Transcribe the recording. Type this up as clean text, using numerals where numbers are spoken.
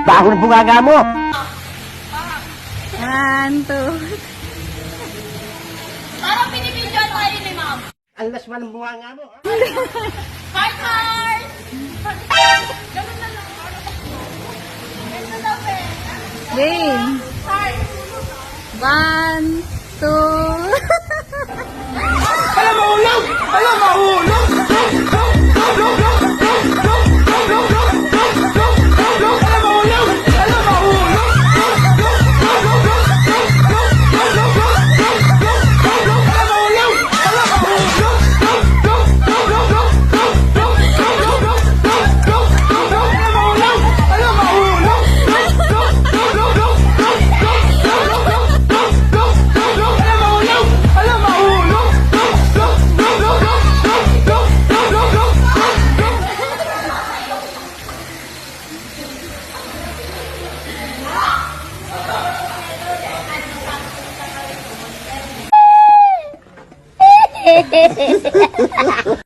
Bahon bunga mo. 1, 2. Parang pinibidyo tayo ni ma'am. Ang lasman ng bunga mo. Heart, heart! Ganun na lang. Ganun na lang, eh. Game. Heart! 1, 2. Alam mahulog! Alam mahulog! Hehehehe